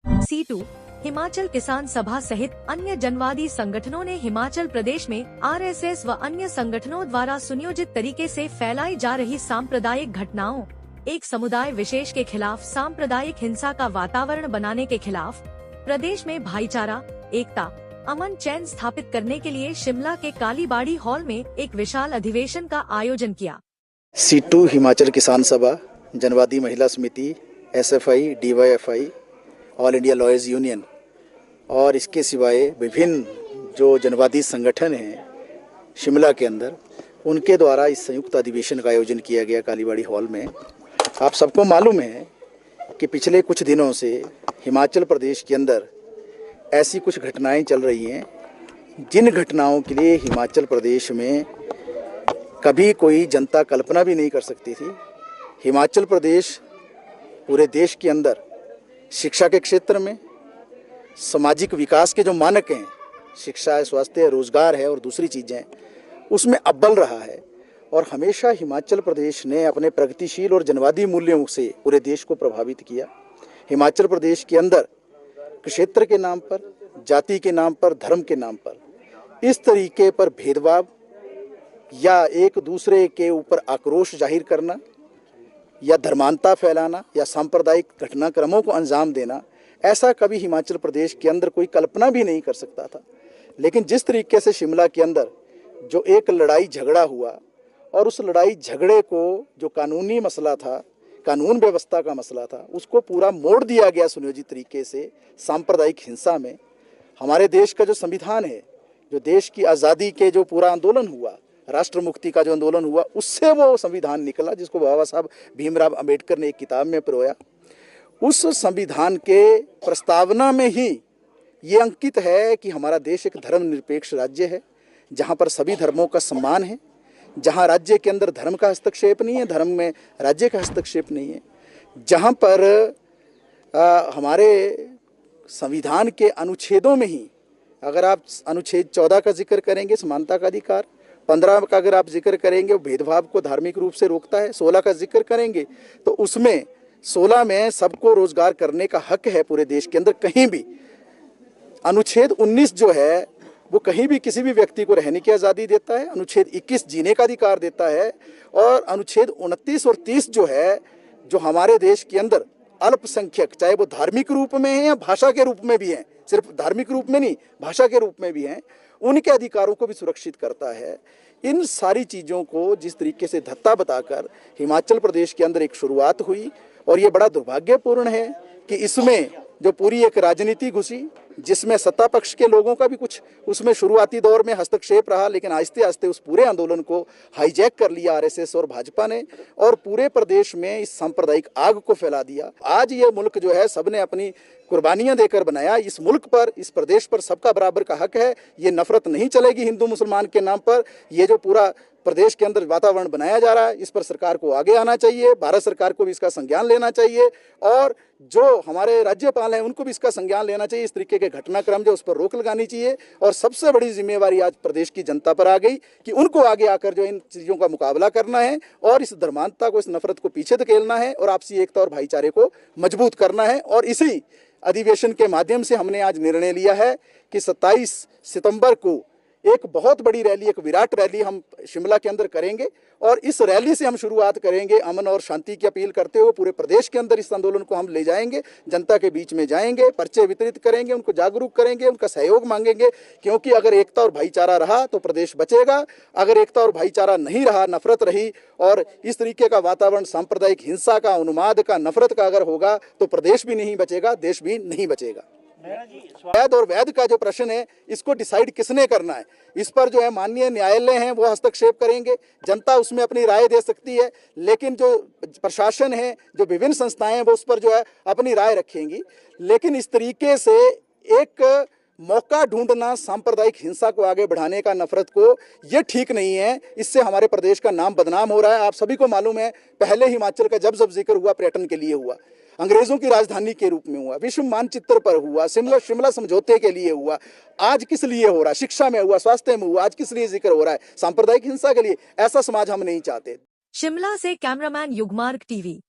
C2 Himachal किसान सभा सहित अन्य जनवादी संगठनों ने हिमाचल प्रदेश में आरएसएस व अन्य संगठनों द्वारा सुनियोजित तरीके से फैलाई जा रही सांप्रदायिक घटनाओं, एक समुदाय विशेष के खिलाफ सांप्रदायिक हिंसा का वातावरण बनाने के खिलाफ प्रदेश में भाईचारा, एकता, अमन चैन स्थापित करने के लिए शिमला के कालीबाड़ी हॉल में एक विशाल अधिवेशन का आयोजन किया। C2 हिमाचल किसान सभा, जनवादी महिला समिति, SFI, DYFI, all India lawyers union और इसके सिवाय विभिन्न जो जनवादी संगठन हैं शिमला के अंदर, उनके द्वारा इस संयुक्त अधिवेशन का आयोजन किया गया कालीबाड़ी हॉल में। आप सबको मालूम है कि पिछले कुछ दिनों से हिमाचल प्रदेश के अंदर ऐसी कुछ घटनाएं चल रही हैं जिन घटनाओं के लिए हिमाचल प्रदेश में कभी कोई जनता कल्पना भी नहीं कर सकती थी। हिमाचल प्रदेश पूरे देश के अंदर शिक्षा के क्षेत्र में, सामाजिक विकास के जो मानक हैं, शिक्षा है, स्वास्थ्य है, रोजगार है और दूसरी चीज़ें, उसमें अव्वल रहा है। और हमेशा हिमाचल प्रदेश ने अपने प्रगतिशील और जनवादी मूल्यों से पूरे देश को प्रभावित किया। हिमाचल प्रदेश के अंदर क्षेत्र के नाम पर, जाति के नाम पर, धर्म के नाम पर इस तरीके पर भेदभाव या एक दूसरे के ऊपर आक्रोश जाहिर करना या धर्मांता फैलाना या सांप्रदायिक घटनाक्रमों को अंजाम देना, ऐसा कभी हिमाचल प्रदेश के अंदर कोई कल्पना भी नहीं कर सकता था। लेकिन जिस तरीके से शिमला के अंदर जो एक लड़ाई झगड़ा हुआ और उस लड़ाई झगड़े को जो कानूनी मसला था, कानून व्यवस्था का मसला था, उसको पूरा मोड़ दिया गया सुनियोजित तरीके से सांप्रदायिक हिंसा में। हमारे देश का जो संविधान है, जो देश की आज़ादी के जो पूरा आंदोलन हुआ, राष्ट्र मुक्ति का जो आंदोलन हुआ, उससे वो संविधान निकला जिसको बाबा साहब भीमराव अंबेडकर ने एक किताब में पिरोया। उस संविधान के प्रस्तावना में ही ये अंकित है कि हमारा देश एक धर्मनिरपेक्ष राज्य है, जहाँ पर सभी धर्मों का सम्मान है, जहाँ राज्य के अंदर धर्म का हस्तक्षेप नहीं है, धर्म में राज्य का हस्तक्षेप नहीं है, जहाँ पर हमारे संविधान के अनुच्छेदों में ही, अगर आप अनुच्छेद 14 का जिक्र करेंगे समानता का अधिकार, 15 का अगर आप जिक्र करेंगे वो भेदभाव को धार्मिक रूप से रोकता है, 16 का जिक्र करेंगे तो उसमें 16 में सबको रोजगार करने का हक है पूरे देश के अंदर कहीं भी। अनुच्छेद 19 जो है वो कहीं भी किसी भी व्यक्ति को रहने की आज़ादी देता है। अनुच्छेद 21 जीने का अधिकार देता है। और अनुच्छेद 29 और 30 जो है, जो हमारे देश के अंदर अल्पसंख्यक, चाहे वो धार्मिक रूप में है या भाषा के रूप में भी हैं, सिर्फ धार्मिक रूप में नहीं, भाषा के रूप में भी हैं, उनके अधिकारों को भी सुरक्षित करता है। इन सारी चीज़ों को जिस तरीके से धत्ता बताकर हिमाचल प्रदेश के अंदर एक शुरुआत हुई, और ये बड़ा दुर्भाग्यपूर्ण है कि इसमें जो पूरी एक राजनीति घुसी, जिसमें सत्ता पक्ष के लोगों का भी कुछ उसमें शुरुआती दौर में हस्तक्षेप रहा, लेकिन आहिस्ते आहिस्ते उस पूरे आंदोलन को हाईजैक कर लिया आरएसएस और भाजपा ने, और पूरे प्रदेश में इस सांप्रदायिक आग को फैला दिया। आज ये मुल्क जो है सबने अपनी कुर्बानियां देकर बनाया। इस मुल्क पर, इस प्रदेश पर सबका बराबर का हक है। ये नफरत नहीं चलेगी हिंदू मुसलमान के नाम पर। ये जो पूरा प्रदेश के अंदर वातावरण बनाया जा रहा है, इस पर सरकार को आगे आना चाहिए, भारत सरकार को भी इसका संज्ञान लेना चाहिए, और जो हमारे राज्यपाल हैं उनको भी इसका संज्ञान लेना चाहिए। इस तरीके के घटनाक्रम जो, उस पर रोक लगानी चाहिए। और सबसे बड़ी जिम्मेवारी आज प्रदेश की जनता पर आ गई कि उनको आगे आकर जो इन चीज़ों का मुकाबला करना है और इस धर्मांतता को, इस नफरत को पीछे धकेलना है और आपसी एकता और भाईचारे को मजबूत करना है। और इसी अधिवेशन के माध्यम से हमने आज निर्णय लिया है कि 27 सितंबर को एक बहुत बड़ी रैली, एक विराट रैली हम शिमला के अंदर करेंगे, और इस रैली से हम शुरुआत करेंगे अमन और शांति की अपील करते हुए। पूरे प्रदेश के अंदर इस आंदोलन को हम ले जाएंगे, जनता के बीच में जाएंगे, पर्चे वितरित करेंगे, उनको जागरूक करेंगे, उनका सहयोग मांगेंगे, क्योंकि अगर एकता और भाईचारा रहा तो प्रदेश बचेगा। अगर एकता और भाईचारा नहीं रहा, नफरत रही और इस तरीके का वातावरण सांप्रदायिक हिंसा का, उन्माद का, नफरत का अगर होगा तो प्रदेश भी नहीं बचेगा, देश भी नहीं बचेगा। वैध और वैध का जो प्रश्न है, इसको डिसाइड किसने करना है, इस पर जो है माननीय न्यायालय हैं वो हस्तक्षेप करेंगे, जनता उसमें अपनी राय दे सकती है, लेकिन जो प्रशासन है, जो विभिन्न संस्थाएं हैं, वो उस पर जो है अपनी राय रखेंगी। लेकिन इस तरीके से एक मौका ढूंढना सांप्रदायिक हिंसा को आगे बढ़ाने का, नफरत को, ये ठीक नहीं है। इससे हमारे प्रदेश का नाम बदनाम हो रहा है। आप सभी को मालूम है, पहले हिमाचल का जब जब जिक्र हुआ पर्यटन के लिए हुआ, अंग्रेजों की राजधानी के रूप में हुआ, विश्व मानचित्र पर हुआ, शिमला समझौते के लिए हुआ। आज किस लिए हो रहा है? शिक्षा में हुआ, स्वास्थ्य में हुआ, आज किस लिए जिक्र हो रहा है? सांप्रदायिक हिंसा के लिए। ऐसा समाज हम नहीं चाहते। शिमला से कैमरामैन युगमार्ग, टीवी।